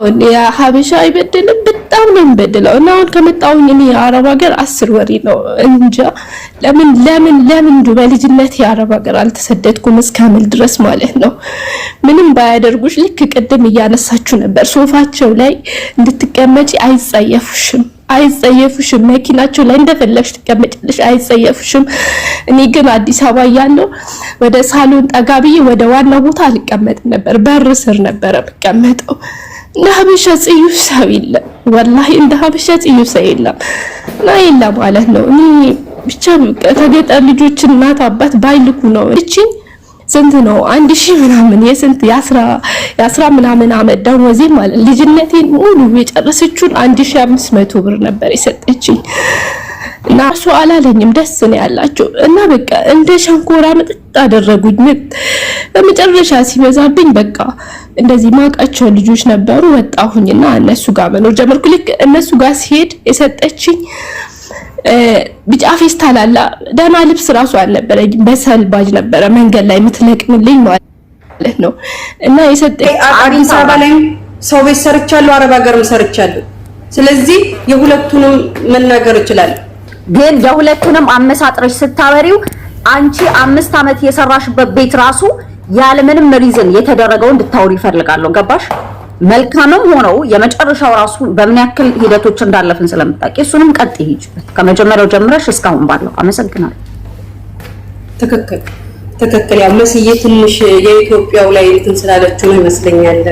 يا حبيشة አይበደልም በጣም ነው የሚበደለው እና አሁን ከመጣሁኝ እኔ አረብ ሀገር 10 ወር ነው እንጃ ለምን በልጅነት የአረብ ሀገር አልተሰደድኩም እስከምል ድረስ ማለት ነው ምንም ባያደርጉሽ ልክ ቅድም እያነሳችሁ ነበር ሶፋቸው ላይ እንድትቀመጪ አይጸየፉሽም መኪናቸው ላይ እንደፈለግሽ ተቀመጭልሽ አይጸየፉሽም እኔ ግን አዲስ አበባ ያለው ወደ ሳሎን ጠጋብዬ ወደ ዋናው ቦታ አልቀመጥ ነበር በር ስር ነበር ተቀመጠው ለሀበሻ ጽዩፍ ሰው የለም والله እንደ ሀበሻ ጽዩፍ ሰው የለም ላይላ ማለት ነው እኔ ብቻ ከገጠር ልጆች እናት አባት ባይልኩ ነው እቺ ስንት ነው 1000 ምናምን የስንት ያ10 ምናምን አመት ደሞዜ ማለት ልጅነቴን ሙሉ የጨረሰችውን 1500 ብር ነበር የሰጠችኝ እና እሱ አላለኝም ደስ ነው ያላችሁ እና በቃ እንደ ሸንኮራ መጥጥ አደረጉኝ በመጨረሻ ሲበዛብኝ በቃ እንደዚህ ማቃቸው ልጆች ነበሩ ወጣሁኝና እነሱ ጋር መኖር ጀመርኩ ልክ እነሱ ጋር ሲሄድ የሰጠችኝ ቢጫ ፌስታል አለ ደህና ልብስ ራሱ አልነበረኝ በሰልባጅ ነበረ መንገድ ላይ የምትለቅምልኝ ማለት ነው እና የሰጠኝ አዲስ አበባ ላይ ሰው ቤት ሰርቻለሁ አረብ ሀገርም ሰርቻለሁ ስለዚህ የሁለቱንም መናገር ይችላል ግን የሁለቱንም አመሳጥረሽ ስታወሪው አንቺ 5 አመት የሰራሽበት ቤት ራሱ ያለ ምንም ሪዝን የተደረገው እንድታወሪ ይፈልጋለሁ ገባሽ መልካምም ሆነው የመጨረሻው ራሱ በምን ያክል ሂደቶች እንዳለፈን ስለምታውቂ እሱንም ቀጥ ይሄጅበት ከመጀመሪያው ጀምረሽ እስካሁን ባለው አመሰግናለሁ ተከክል ያው መስዬ ትንሽ የኢትዮጵያው ላይ እንትን ስላለችው ነው ይመስለኛል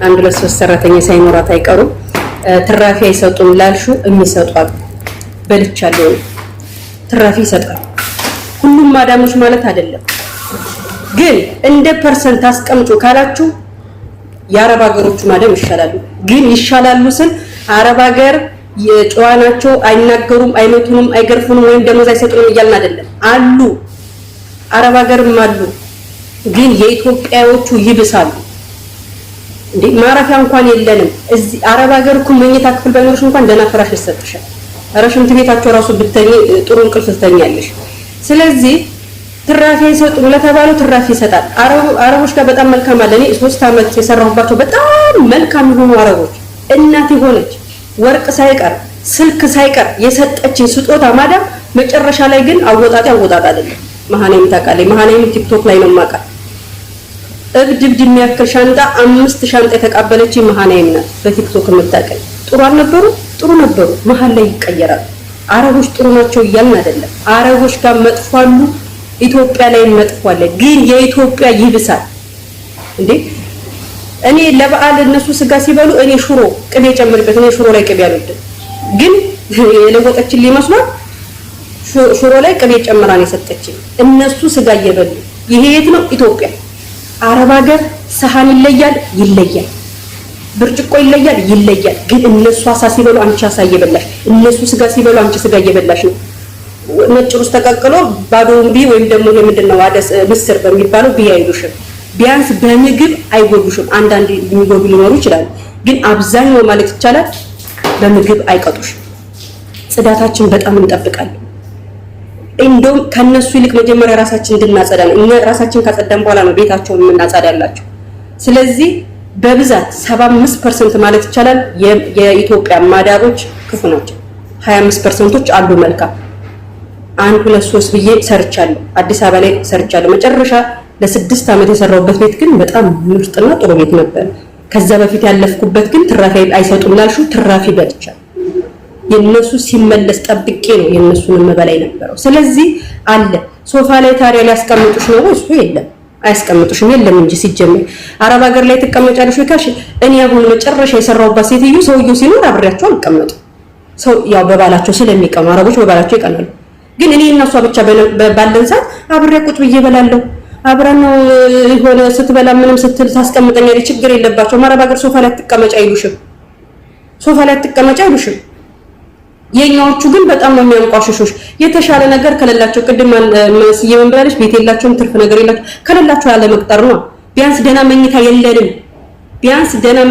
አንድ ለሶስት ሰራተኛ ሳይኖራት አይቀሩ ትራፊ አይሰጡም ላልሹ የሚሰጧል በልቻለሁ ትራፊ ይሰጣል ሁሉም ማዳሞች ማለት አይደለም ግን እንደ ፐርሰንት አስቀምጡ ካላችሁ የአረብ ሀገሮች ማዳም ይሻላሉ ግን ይሻላሉ ስል አረብ ሀገር የጨዋናቸው አይናገሩም አይመቱንም አይገርፉንም ወይም ደሞዝ አይሰጡንም ይያልን አይደለም አሉ አረብ ሀገርም አሉ ግን የኢትዮጵያዎቹ ይብሳሉ እንዴ ማረፊያ እንኳን የለንም እዚህ አረብ ሀገር እኮ መኝታ ክፍል ባይኖርሽ እንኳን ደህና ፍራሽ ይሰጥሻል አረሽም ትቤታቸው ራሱ ብትተኝ ጥሩ እንቅልፍ ትተኛለሽ ስለዚህ ትራፊ ይሰጡ ለተባለው ትራፊ ይሰጣል አረቦች ጋር በጣም መልካም አለ እኔ 3 አመት የሰራሁባቸው በጣም መልካም የሆኑ አረቦች እናት ሆነች ወርቅ ሳይቀር ስልክ ሳይቀር የሰጠችኝ ስጦታ ማዳም መጨረሻ ላይ ግን አወጣጣ አይደለም መሃኔም ታቃለኝ መሃኔም ቲክቶክ ላይ ነው ማቃ እብድብድ የሚያክል ሻንጣ 5 ሻንጣ የተቀበለችኝ መሃኔም ናት በቲክቶክ የምታቀኝ ጥሩ ነበሩ መሃል ላይ ይቀየራሉ አረቦች ጥሩ ናቸው ይያልን አይደለም አረቦች ጋር መጥፋሉ ኢትዮጵያ ላይ መጥፏል ግን የኢትዮጵያ ይብሳል እንዴ እኔ ለበዓል እነሱ ስጋ ሲበሉ እኔ ሽሮ ቅቤ ጨምርበት እኔ ሽሮ ላይ ቅቤ አልወድም ግን የለወጠችን ሊመስሏል ሽሮ ላይ ቅቤ ጨምራን የሰጠችኝ እነሱ ስጋ እየበሉ ይሄ የት ነው ኢትዮጵያ አረብ ሀገር ሰሃን ይለያል ብርጭቆ ይለያል ግን እነሱ አሳ ሲበሉ አንቺ አሳ እየበላሽ እነሱ ስጋ ሲበሉ አንቺ ስጋ እየበላሽ ነው ነጭ ሩዝ ተቀቅሎ ባዶውን ቢ ወይም ደግሞ የምንድነው አደስ ምስር በሚባለው ቢያይሉሽም ቢያንስ በምግብ አይጎዱሽም አንዳንድ የሚጎዱ ሊኖሩ ይችላል ግን አብዛኛው ማለት ይቻላል በምግብ አይቀጡሽም ጽዳታችን በጣም እንጠብቃለን እንደውም ከነሱ ይልቅ መጀመሪያ ራሳችን እንድናጸዳ ነው እኛ ራሳችን ካጸዳን በኋላ ነው ቤታቸውን የምናጸዳላቸው ስለዚህ በብዛት 75% ማለት ይቻላል የኢትዮጵያ ማዳቦች ክፉ ናቸው 25%ቶች አሉ መልካም 1-2-3 ብዬ ሰርቻለሁ አዲስ አበባ ላይ ሰርቻለሁ መጨረሻ ለ6 አመት የሰራሁበት ቤት ግን በጣም ምርጥና ጥሩ ቤት ነበር ከዛ በፊት ያለፍኩበት ግን ትራፊ አይሰጡም ላልሹ ትራፊ በልቻለሁ የነሱ ሲመለስ ጠብቄ ነው የነሱን መበላይ ነበረው ስለዚህ አለ ሶፋ ላይ ታሪያ ሊያስቀምጡሽ ነው እሱ የለም አያስቀምጡሽም የለም እንጂ ሲጀመር አረብ ሀገር ላይ ተቀመጫለሽ ወካሽ እኔ አሁን መጨረሻ የሰራሁበት ሴትዮ ሰውየው ሲኖር አብሬያቸው አልቀመጥ ሰው ያው በባላቸው ስለሚቀሙ አረቦች በባላቸው ይቀናሉ ግን እኔ እና እሷ ብቻ ባለን ሰዓት አብሬ ቁጭ ብዬ በላለሁ አብረን ሆነ ስትበላ ምንም ስትል ታስቀምጠኛለች ችግር የለባቸው አረብ ሀገር ሶፋ ላይ ተቀመጫ አይሉሽም የኛዎቹ ግን በጣም ነው የሚያንቋሽሹሽ የተሻለ ነገር ከለላቸው ቅድም መስየም ብላለሽ ቤት የላቸውም ትርፍ ነገር የላቸው ከለላቸው ያለ መቅጠር ነው ቢያንስ ደና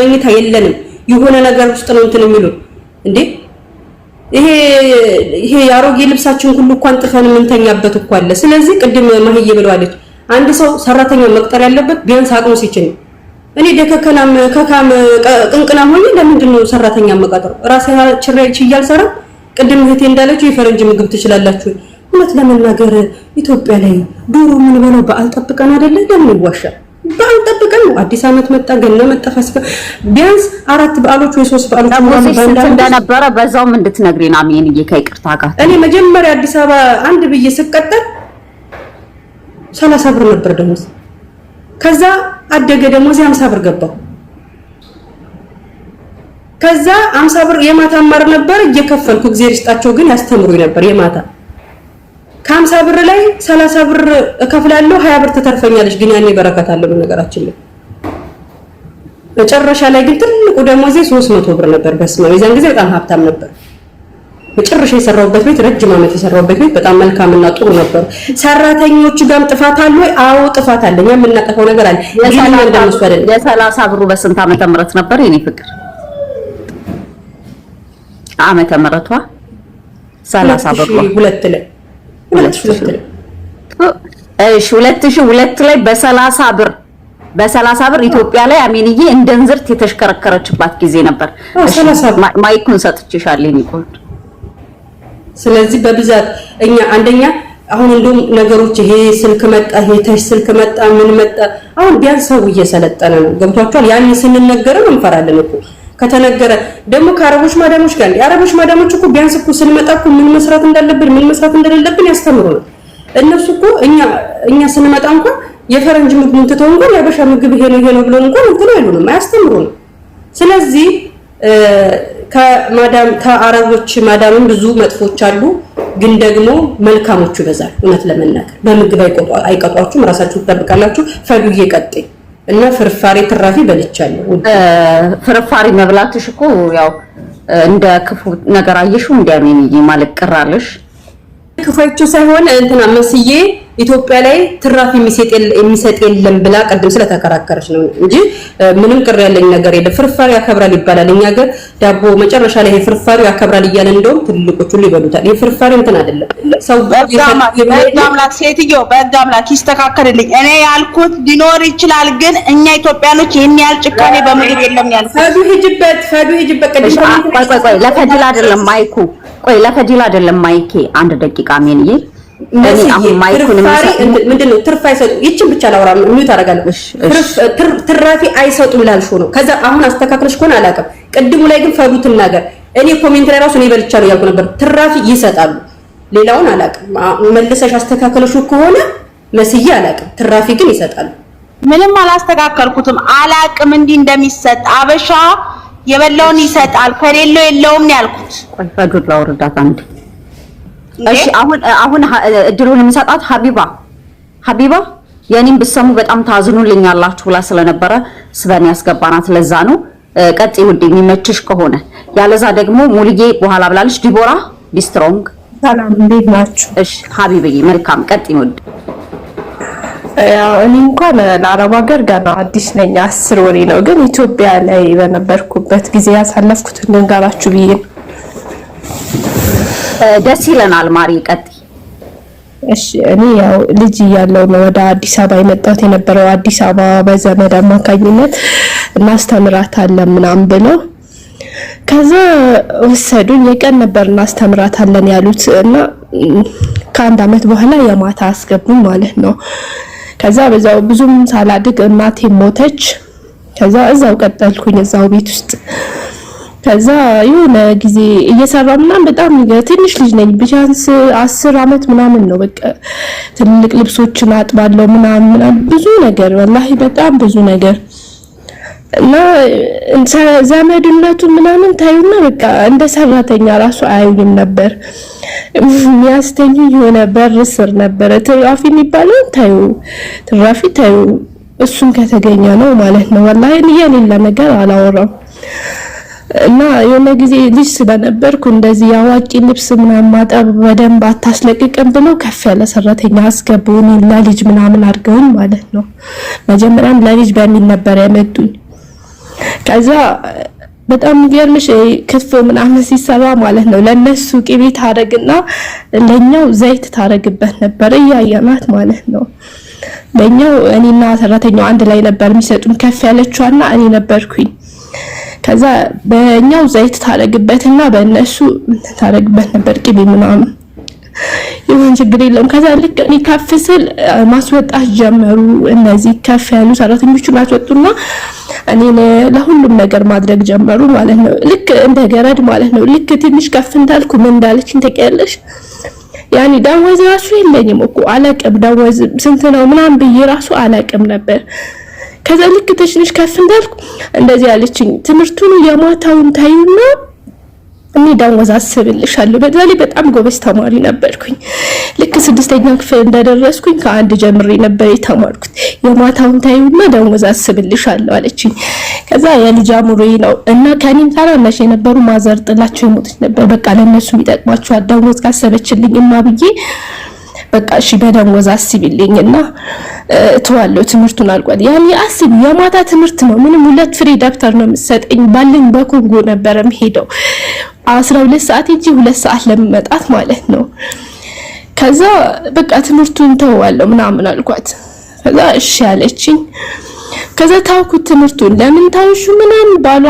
መኝታ የለንም የሆነ ነገር ውስጥ ነው እንትን የሚሉ እንዴ ይሄ ያሮጌ ልብሳችን ሁሉ እንኳን ጥፈን ምንተኛበት እኮ አለ ስለዚህ ቅድም ማህዬ ብለዋለች አንድ ሰው ሰራተኛ መቅጠር ያለበት ቢያንስ አቅሙ ሲችል እኔ ደከከናም ከካም ቅንቅናም ሆኜ ለምንድን ነው ሰራተኛ መቀጠር? ራሴ ችሬ ይያልሰራ ቅድም እህቴ እንዳለችው የፈረንጅ ምግብ ትችላላችሁ። እውነት ለመናገር ኢትዮጵያ ላይ ዶሮ ምን በለው በዓል ጠብቀን አይደለ? ለምን ይዋሻል? በዓል ጠብቀን ነው። አዲስ አመት መጣ፣ ገና መጣ፣ ፋሲካ ቢያንስ 4 በዓሎች ወይ 3 በዓሎች እንደነበረ በዛውም እንድትነግሪና አሜን ከይቅርታ ጋር እኔ መጀመሪያ አዲስ አበባ አንድ ብዬ ስቀጠል 30 ብር ነበር ደሞዝ። ከዛ አደገ ደሞዝ 50 ብር ገባው። ከዛ 50 ብር የማታ ማር ነበር እየከፈልኩ እግዚአብሔር ይስጣቸው ግን ያስተምሩኝ ነበር የማታ ከ50 ብር ላይ 30 ብር እከፍላለሁ 20 ብር ተተርፈኛለች። ግን ያኔ በረከት አለ በነገራችን ላይ መጨረሻ ላይ ግን ትልቁ ደሞዜ 300 ብር ነበር። በስመ አብ የዛን ጊዜ በጣም ሀብታም ነበር። መጨረሻ የሰራሁበት ቤት ረጅም ዓመት የሰራሁበት ቤት በጣም መልካምና ጥሩ ነበር። ሰራተኞቹ ጋርም ጥፋት አለ ወይ? አዎ ጥፋት አለ። እኛ የምናጠፋው ነገር አለ። የ30 ብሩ በስንት ዓመተ ምህረት ነበር የኔ ፍቅር? ዓመተ ምህረቷ 30 ብር 2 ላይ እሺ 2002 ላይ በ30 ብር ኢትዮጵያ ላይ አሜንዬ እንደንዝርት የተሽከረከረችባት ጊዜ ነበር። ማይኩን ሰጥቼሻለሁ ይቆጥ። ስለዚህ በብዛት እኛ አንደኛ አሁን እንደውም ነገሮች ይሄ ስልክ መጣ፣ ይሄ ታች ስልክ መጣ፣ ምን መጣ፣ አሁን ቢያንስ ሰው እየሰለጠነ ነው። ገብቷቸዋል። ያን ስንነገረው እንፈራለን እኮ ከተነገረ ደግሞ ከአረቦች ማዳሞች ጋር የአረቦች ማዳሞች እኮ ቢያንስ እኮ ስንመጣ እኮ ምን መስራት እንዳለብን ምን መስራት እንደሌለብን ያስተምሩናል። እነሱ እኮ እኛ ስንመጣ እንኳን የፈረንጅ ምግብ ትተው እንኳን የአበሻ ምግብ ይሄ ነው ብሎ እንኳን እንትን አይሉንም፣ አያስተምሩንም። ስለዚህ ከአረቦች ማዳምን ብዙ መጥፎች አሉ፣ ግን ደግሞ መልካሞቹ ይበዛል። እውነት ለመናገር በምግብ አይቀጧችሁም፣ ራሳችሁ ትጠብቃላችሁ። ፈዱዬ ቀጥይ እና ፍርፋሪ ትራፊ በልቻለሁ። ፍርፋሪ መብላትሽ እኮ ያው እንደ ክፉ ነገር አየሽው እንዲያመኝ ማለት ቅራለሽ። ክፉዎቹ ሳይሆን እንትና መስዬ ኢትዮጵያ ላይ ትራፊ የሚሰጥ የለም ብላ ቀደም ስለተከራከረች ነው እንጂ ምንም ቅር ያለኝ ነገር የለም። ፍርፋሪ ያከብራል ይባላል እኛ ጋር ዳቦ መጨረሻ ላይ ፍርፋሪ ያከብራል እያለ እንደውም ትልቆቹ ሊበሉታል። ፍርፋሪ እንትን አይደለም። ሰው በጋምላክ ሴትዮ በጋምላክ ይስተካከልልኝ። እኔ ያልኩት ሊኖር ይችላል፣ ግን እኛ ኢትዮጵያኖች ይሄን ያህል ጭካኔ በምግብ የለም ያልኩት። ፈዱ ሂጅበት ቆይ ለፈዲላ አይደለም ማይኩ ቆይ ለፈዲላ አይደለም ማይኬ 1 ደቂቃ ሜንዬ እኔ አሁን ማይኩን ምንድነው ትርፍ አይሰጡ ይችን ብቻ ላውራ ሚዩት አደርጋለሁ። ትራፊ አይሰጡም ላልሽው ነው። ከዛ አሁን አስተካክለሽ ከሆነ አላውቅም። ቅድሙ ላይ ግን ፈዱትን ነገር እኔ ኮሜንት ላይ ራሱ እኔ በልቻለሁ ያልኩ ነበር። ትራፊ ይሰጣሉ፣ ሌላውን አላውቅም። መልሰሽ አስተካክለሽ ከሆነ መስዬ አላውቅም። ትራፊ ግን ይሰጣሉ። ምንም አላስተካከልኩትም። አላውቅም እንዲህ እንደሚሰጥ አበሻ የበላውን ይሰጣል ከሌለው የለውም ያልኩት። ቆይ ፈዱት ላውርዳት አንዴ። እሺ አሁን እድሉን የምሰጣት ሀቢባ የኔን ብሰሙ በጣም ታዝኑልኛላችሁ ብላ ስለነበረ ስበን ያስገባናት ለዛ ነው። ቀጥ ውድ የሚመችሽ ከሆነ ያለዛ ደግሞ ሙልዬ በኋላ ብላለች። ዲቦራ ቢስትሮንግ ሰላም እንዴት ናችሁ? እሺ ሀቢብዬ መልካም ቀጥ ውድ። እኔ እንኳን ለአረብ ሀገር ገና አዲስ ነኝ፣ 10 ወሬ ነው። ግን ኢትዮጵያ ላይ በነበርኩበት ጊዜ ያሳለፍኩት እንጋራችሁ ብዬ ነው። ደስ ይለናል ማሪ ቀጥ። እሺ እኔ ያው ልጅ እያለሁ ነው ወደ አዲስ አበባ የመጣሁት የነበረው። አዲስ አበባ በዘመድ አማካኝነት እናስተምራታለን ምናምን ብለው ከዛ ወሰዱኝ። የቀን ነበር እናስተምራታለን ያሉት እና ከአንድ አመት በኋላ የማታ አስገቡኝ ማለት ነው። ከዛ በዛው ብዙም ሳላድግ እናቴ ሞተች። ከዛ እዛው ቀጠልኩኝ እዛው ቤት ውስጥ። ከዛ የሆነ ጊዜ እየሰራሁ ምናምን በጣም ትንሽ ልጅ ነኝ፣ ቢያንስ 10 አመት ምናምን ነው። በቃ ትልቅ ልብሶችን አጥባለሁ ምናምን ብዙ ነገር ወላሂ በጣም ብዙ ነገር እና ዘመድነቱ ምናምን ታዩና በቃ እንደ ሰራተኛ ራሱ አያዩኝም ነበር። የሚያስተኝ የሆነ በር ስር ነበረ ትራፊ የሚባለው ትራፊ ታዩ። እሱም ከተገኘ ነው ማለት ነው። ወላሂ የሌላ ነገር አላወራም። እና የሆነ ጊዜ ልጅ ስለነበርኩ እንደዚህ ያዋቂ ልብስ ምናምን ማጠብ በደንብ አታስለቅቅም ብለው ከፍ ያለ ሰራተኛ አስገቡኝ። ለልጅ ምናምን አድርገውኝ ማለት ነው። መጀመሪያም ለልጅ በሚል ነበር ያመጡኝ። ከዛ በጣም የሚገርምሽ ክትፎ ምናምን ሲሰራ ማለት ነው ለነሱ ቅቤ ታረግና ለኛው ዘይት ታረግበት ነበር እያያናት ማለት ነው። በእኛው እኔና ሰራተኛው አንድ ላይ ነበር የሚሰጡን ከፍ ያለችዋና እኔ ነበርኩኝ። ከዛ በእኛው ዘይት ታረግበትና በእነሱ ታረግበት ነበር ቅቤ ምናምን ይሁን ችግር የለውም። ከዛ ልክ እኔ ከፍ ስል ማስወጣት ጀመሩ። እነዚህ ከፍ ያሉ ሰራተኞቹን አስወጡና እኔ ለሁሉም ነገር ማድረግ ጀመሩ ማለት ነው። ልክ እንደ ገረድ ማለት ነው። ልክ ትንሽ ከፍ እንዳልኩ ምን እንዳለችኝ ታውቂያለሽ? ያኔ ደሞዝ ራሱ የለኝም እኮ አላውቅም፣ ደሞዝ ስንት ነው ምናምን ብዬ ራሱ አላውቅም ነበር። ከዛ ልክ ትንሽ ከፍ እንዳልኩ እንደዚህ አለችኝ፣ ትምህርቱን የማታውን ታዩና እኔ ደሞዝ አስብልሻለሁ። በዛላይ በጣም ጎበዝ ተማሪ ነበርኩኝ። ልክ 6ኛ ክፍል እንደደረስኩኝ ከአንድ ጀምሬ ነበር የተማርኩት። የማታውን ታዩና ደሞዝ አስብልሻለሁ አለችኝ። ከዛ የልጅ አሙሮዬ ነው እና ከኔም ታናናሽ የነበሩ ማዘር ጥላቸው ይሞቱት ነበር። በቃ ለነሱ የሚጠቅማቸው ደሞዝ ካሰበችልኝማ ብዬ በቃ እሺ በደሞዝ አስቢልኝና ተዋለው ትምህርቱን አልቋል። ያኔ አስቢ የማታ ትምህርት ነው። ምንም 2 ፍሬ ደብተር ነው የምትሰጠኝ። ባለኝ በኮንጎ ነበር የምሄደው 12 ሰዓት እንጂ 2 ሰዓት ለመመጣት ማለት ነው። ከዛ በቃ ትምህርቱን ተዋለው ምናምን አልኳት። ከዛ እሺ አለችኝ። ከዛ ታውኩት ትምህርቱን። ለምን ታውሹ ምናምን ባሏ